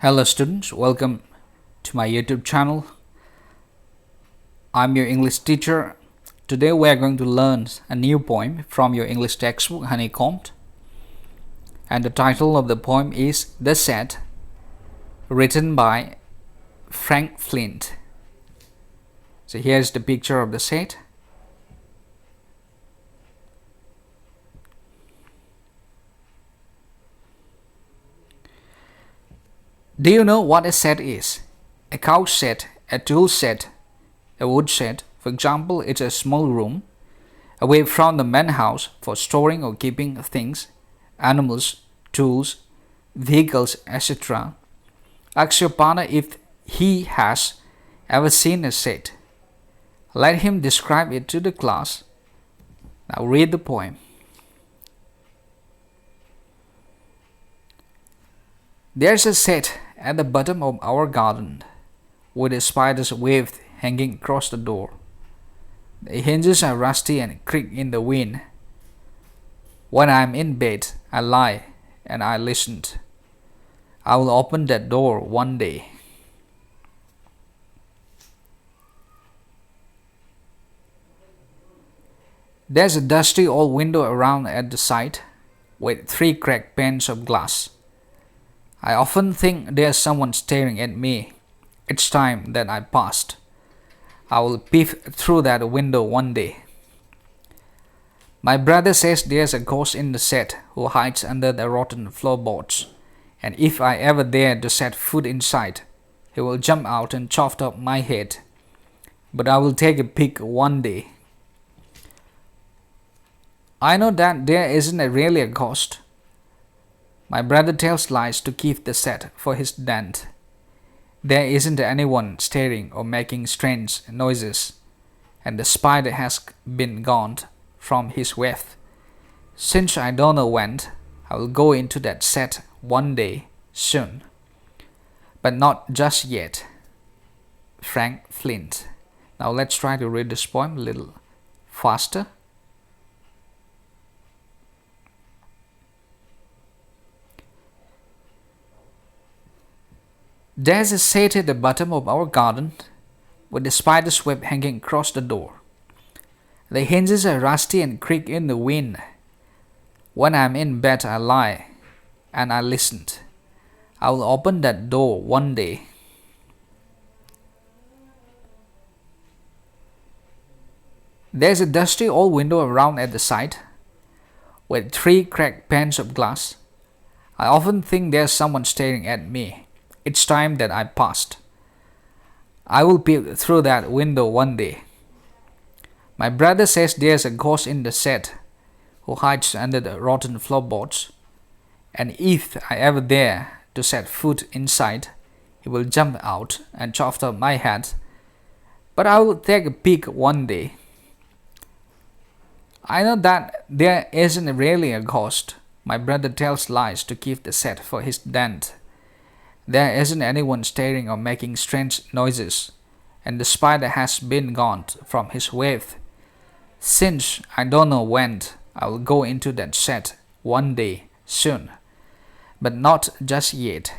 Hello students, welcome to my YouTube channel. I'm your English teacher. Today we are going to learn a new poem from your English textbook Honeycomb. And the title of the poem is The Set, written by Frank Flynn. So here's the picture of the set. Do you know what a set is? A couch set, a tool set, a wood set. For example, it's a small room away from the main house for storing or keeping things, animals, tools, vehicles, etc. Ask your partner if he has ever seen a set. Let him describe it to the class. Now read the poem. There's a set at the bottom of our garden, with a spider's web hanging across the door. The hinges are rusty and creak in the wind. When I'm in bed, I lie and I listen. I will open that door one day. There's a dusty old window around at the side, with 3 cracked panes of glass. I often think there's someone staring at me each time that I passed. I will peep through that window one day. My brother says there's a ghost in the set who hides under the rotten floorboards, and if I ever dare to set foot inside, he will jump out and chop off my head. But I will take a peek one day. I know that there isn't really a ghost. My brother tells lies to keep the set for his dent. There isn't anyone staring or making strange noises, and the spider has been gone from his web. Since I don't know when, I will go into that set one day soon, but not just yet. Frank Flynn. Now let's try to read this poem a little faster. There's a set at the bottom of our garden, with the spider's web hanging across the door. The hinges are rusty and creak in the wind. When I'm in bed, I lie and I listen. I will open that door one day. There's a dusty old window around at the side, with 3 cracked panes of glass. I often think there's someone staring at me each time that I passed. I will peep through that window one day. My brother says there's a ghost in the set who hides under the rotten floorboards, and if I ever dare to set foot inside, he will jump out and chop off my head. But I will take a peek one day. I know that there isn't really a ghost. My brother tells lies to keep the set for his dent. There isn't anyone staring or making strange noises, and the spider has been gone from his web. Since I don't know when, I will go into that set one day soon, but not just yet.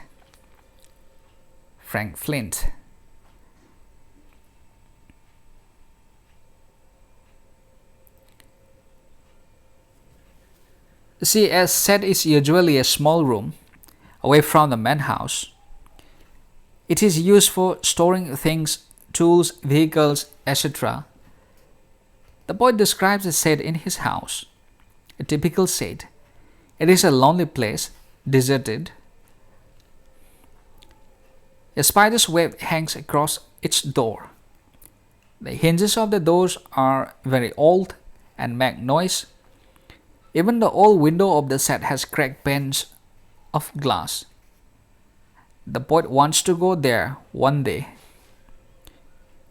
Frank Flynn. See, a set is usually a small room away from the main house. It is used for storing things, tools, vehicles, etc. The poet describes a set in his house, a typical set. It is a lonely place, deserted. A spider's web hangs across its door. The hinges of the doors are very old and make noise. Even the old window of the set has cracked panes of glass. The poet wants to go there one day.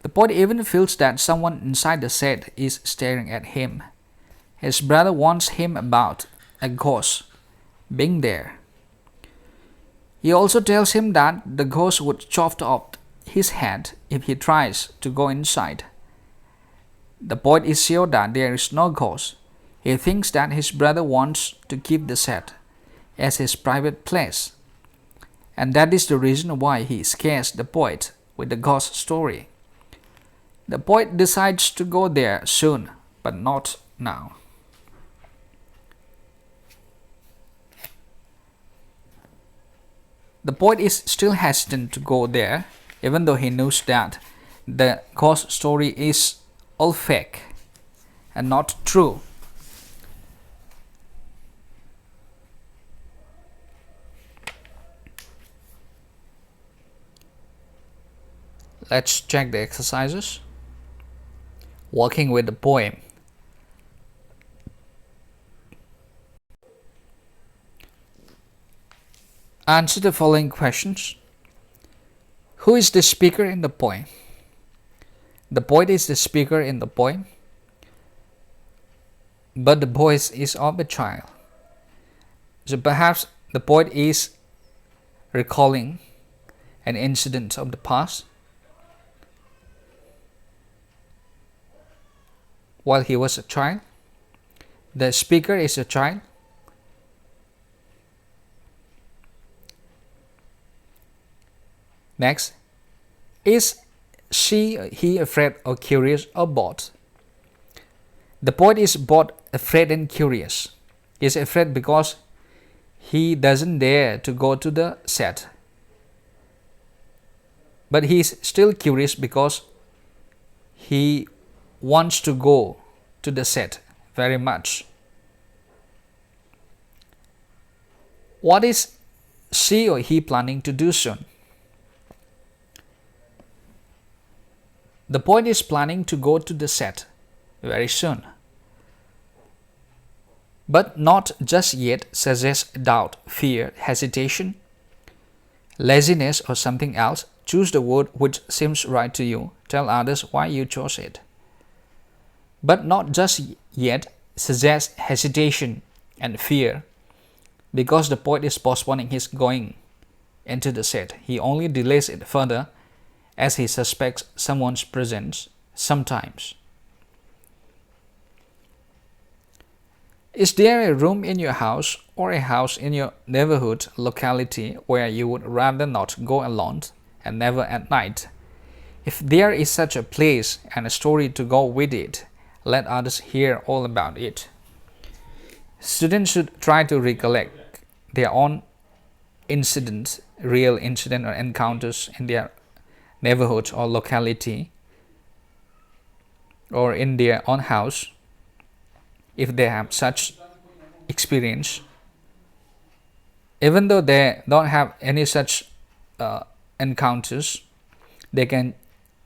The poet even feels that someone inside the set is staring at him. His brother warns him about a ghost being there. He also tells him that the ghost would chop off his head if he tries to go inside. The poet is sure that there is no ghost. He thinks that his brother wants to keep the set as his private place. And that is the reason why he scares the poet with the ghost story. The poet decides to go there soon, but not now. The poet is still hesitant to go there, even though he knows that the ghost story is all fake and not true. Let's check the exercises. Working with the poem. Answer the following questions. Who is the speaker in the poem? The poet is the speaker in the poem, but the voice is of a child. So perhaps the poet is recalling an incident of the past while he was a child. The speaker is a child. Next, is he afraid or curious or both? The poet is both afraid and curious. He is afraid because he doesn't dare to go to the set. But he is still curious because he wants to go to the set very much. What is she or he planning to do soon? The poet is planning to go to the set very soon. But not just yet suggests doubt, fear, hesitation, laziness, or something else. Choose the word which seems right to you. Tell others why you chose it. But not just yet suggests hesitation and fear because the poet is postponing his going into the set. He only delays it further as he suspects someone's presence sometimes. Is there a room in your house or a house in your neighborhood locality where you would rather not go alone and never at night? If there is such a place and a story to go with it, let others hear all about it. Students should try to recollect their own incident, real incident or encounters in their neighborhood or locality or in their own house if they have such experience. Even though they don't have any such encounters, they can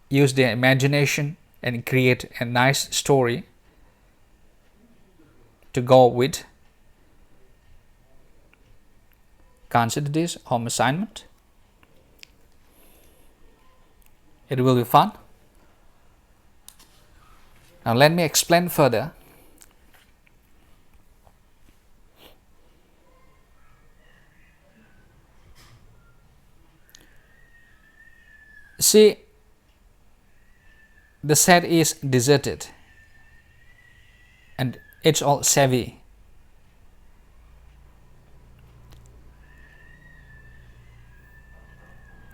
use their imagination and create a nice story to go with. Consider this home assignment. It will be fun. Now let me explain further. See, the set is deserted and it's all savvy.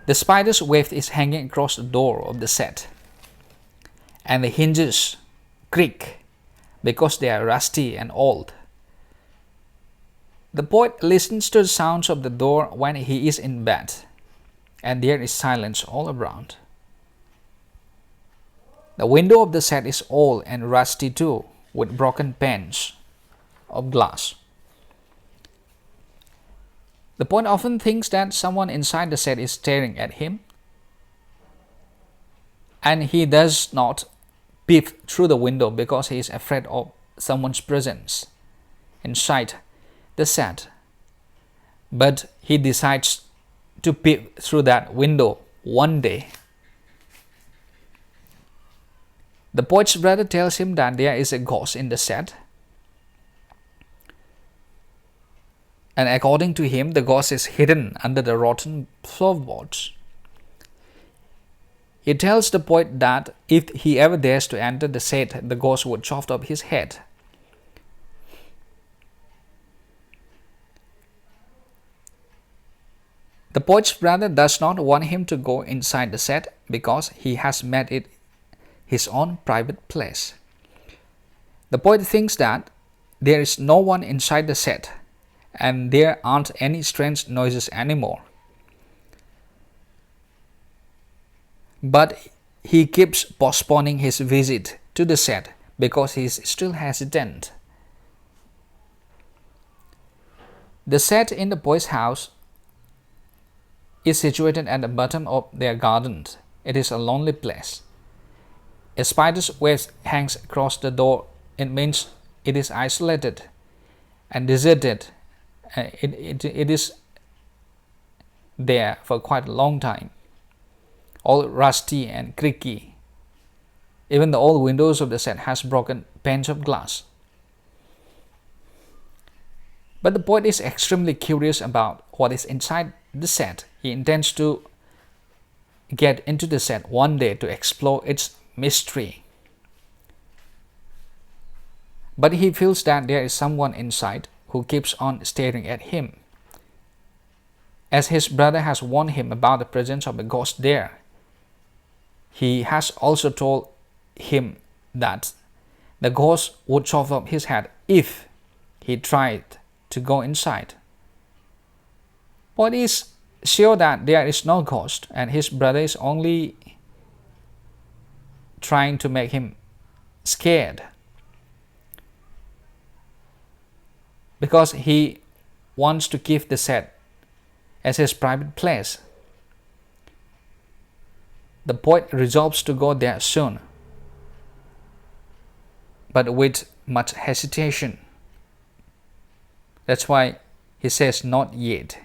The spider's web is hanging across the door of the set and the hinges creak because they are rusty and old. The poet listens to the sounds of the door when he is in bed, and there is silence all around. The window of the set is old and rusty too, with broken panes of glass. The poet often thinks that someone inside the set is staring at him, and he does not peep through the window because he is afraid of someone's presence inside the set. But he decides to peep through that window one day. The poet's brother tells him that there is a ghost in the set, and according to him, the ghost is hidden under the rotten floorboards. He tells the poet that if he ever dares to enter the set, the ghost would chop off his head. The poet's brother does not want him to go inside the set because he has made it his own private place. The poet thinks that there is no one inside the set and there aren't any strange noises anymore. But he keeps postponing his visit to the set because he is still hesitant. The set in the poet's house is situated at the bottom of their garden. It is a lonely place. A spider's web hangs across the door. It means it is isolated and deserted. It is there for quite a long time, all rusty and creaky. Even the old windows of the set has broken panes of glass. But the poet is extremely curious about what is inside the set. He intends to get into the set one day to explore its mystery. But he feels that there is someone inside who keeps on staring at him. As his brother has warned him about the presence of a ghost there, he has also told him that the ghost would chop off his head if he tried to go inside. But he is sure that there is no ghost and his brother is only trying to make him scared because he wants to keep the set as his private place. The poet resolves to go there soon, but with much hesitation. That's why he says not yet.